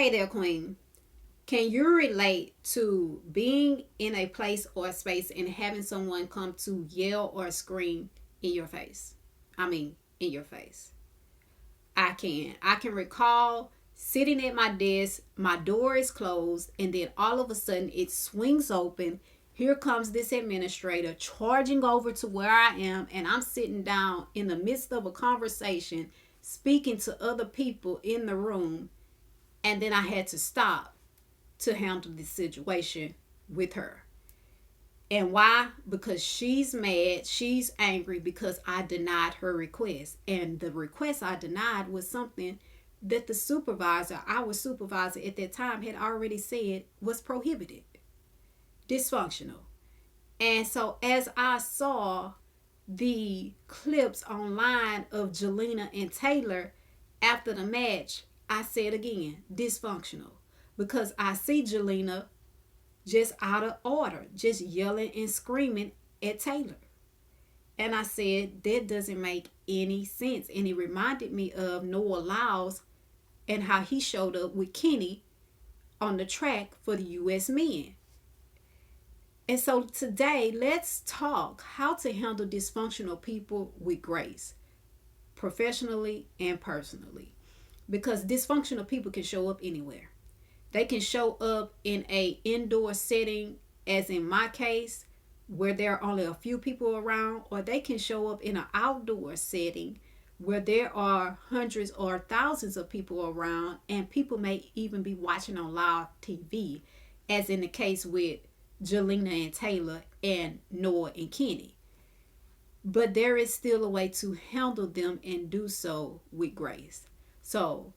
Hey there, Queen. Can you relate to being in a place or a space and having someone come to yell or scream in your face? I mean, in your face. I can. I can recall sitting at my desk, my door is closed, and then all of a sudden it swings open. Here comes this administrator charging over to where I am, and I'm sitting down in the midst of a conversation, speaking to other people in the room, and then I had to stop to handle the situation with her. And why? Because she's mad, she's angry because I denied her request. And the request I denied was something that the supervisor, our supervisor at that time, had already said was prohibited, dysfunctional. And so as I saw the clips online of Jelena and Taylor after the match, I said again, dysfunctional. Because I see Jelena just out of order, just yelling and screaming at Taylor. And I said, that doesn't make any sense. And it reminded me of Noah Lyles and how he showed up with Kenny on the track for the U.S. men. And so today, let's talk how to handle dysfunctional people with grace, professionally and personally. Because dysfunctional people can show up anywhere. They can show up in a indoor setting, as in my case, where there are only a few people around, or they can show up in an outdoor setting where there are hundreds or thousands of people around, and people may even be watching on live TV, as in the case with Jelena and Taylor and Noah and Kenny. But there is still a way to handle them and do so with grace. So,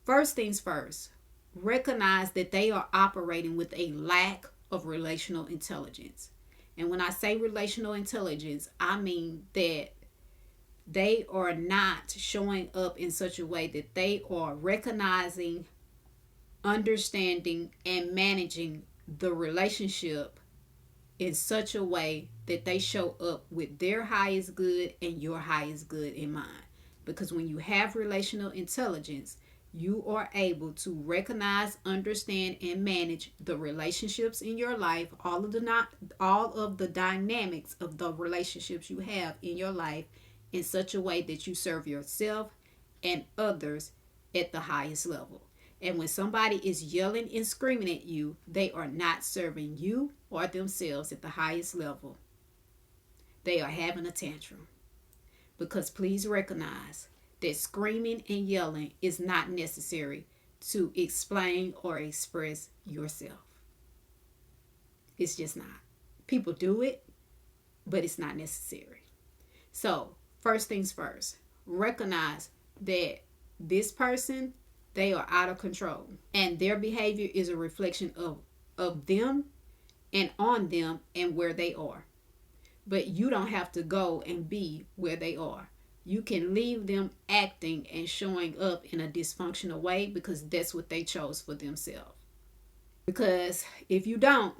first things first, recognize that they are operating with a lack of relational intelligence. And when I say relational intelligence, I mean that they are not showing up in such a way that they are recognizing, understanding, and managing the relationship in such a way that they show up with their highest good and your highest good in mind. Because when you have relational intelligence, you are able to recognize, understand, and manage the relationships in your life, all of the dynamics of the relationships you have in your life in such a way that you serve yourself and others at the highest level. And when somebody is yelling and screaming at you, they are not serving you or themselves at the highest level. They are having a tantrum. Because please recognize that screaming and yelling is not necessary to explain or express yourself. It's just not. People do it, but it's not necessary. So, first things first, recognize that this person, they are out of control. And their behavior is a reflection of them and on them and where they are. But you don't have to go and be where they are. You can leave them acting and showing up in a dysfunctional way because that's what they chose for themselves. Because if you don't,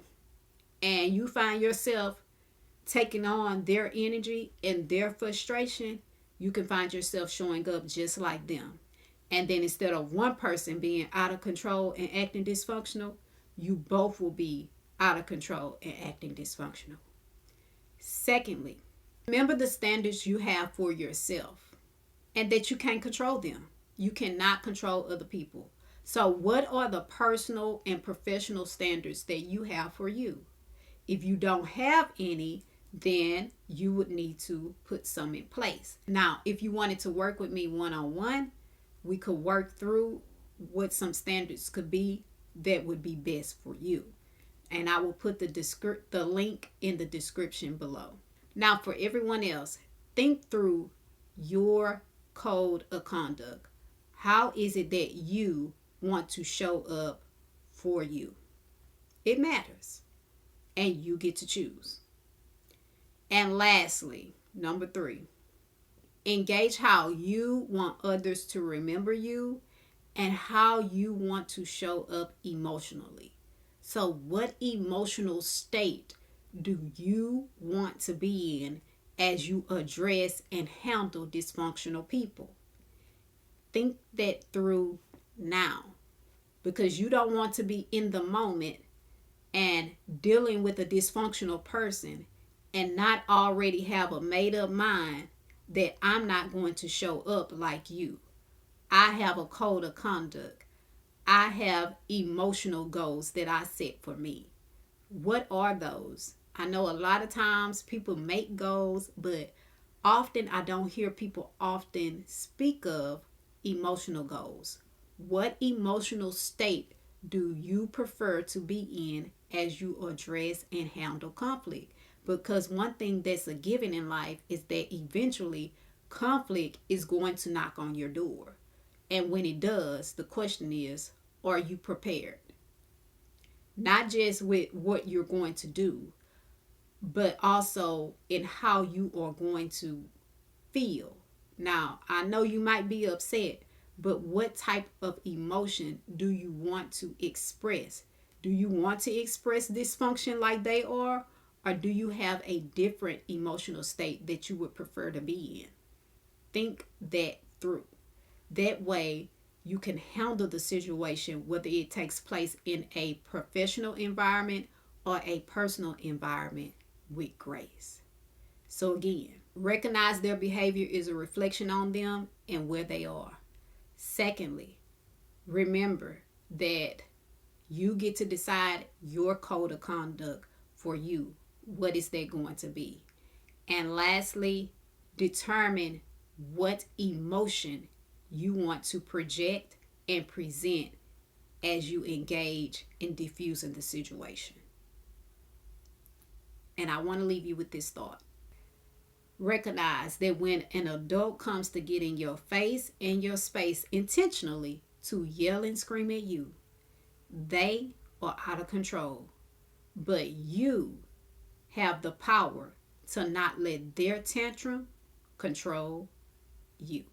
and you find yourself taking on their energy and their frustration, you can find yourself showing up just like them. And then instead of one person being out of control and acting dysfunctional, you both will be out of control and acting dysfunctional. Secondly, remember the standards you have for yourself and that you can't control them. You cannot control other people. So what are the personal and professional standards that you have for you? If you don't have any, then you would need to put some in place. Now, if you wanted to work with me one-on-one, we could work through what some standards could be that would be best for you. And I will put the link in the description below. Now, for everyone else, think through your code of conduct. How is it that you want to show up for you? It matters. And you get to choose. And lastly, number 3, engage how you want others to remember you and how you want to show up emotionally. So what emotional state do you want to be in as you address and handle dysfunctional people? Think that through now. because you don't want to be in the moment and dealing with a dysfunctional person and not already have a made up mind that I'm not going to show up like you. I have a code of conduct. I have emotional goals that I set for me. What are those? I know a lot of times people make goals, but often I don't hear people often speak of emotional goals. What emotional state do you prefer to be in as you address and handle conflict? Because one thing that's a given in life is that eventually conflict is going to knock on your door. And when it does, the question is, are you prepared? Not just with what you're going to do, but also in how you are going to feel. Now, I know you might be upset, but what type of emotion do you want to express? Do you want to express dysfunction like they are? Or do you have a different emotional state that you would prefer to be in? Think that through. That way, you can handle the situation, whether it takes place in a professional environment or a personal environment, with grace. So again, recognize their behavior is a reflection on them and where they are. Secondly, remember that you get to decide your code of conduct for you. What is that going to be? And lastly, determine what emotion you want to project and present as you engage in diffusing the situation. And I want to leave you with this thought. Recognize that when an adult comes to get in your face and your space intentionally to yell and scream at you, they are out of control. But you have the power to not let their tantrum control you.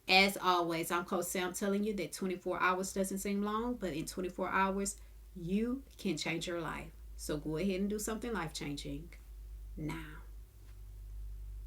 As always, I'm Coach Sam telling you that 24 hours doesn't seem long, but in 24 hours, you can change your life. So go ahead and do something life-changing now.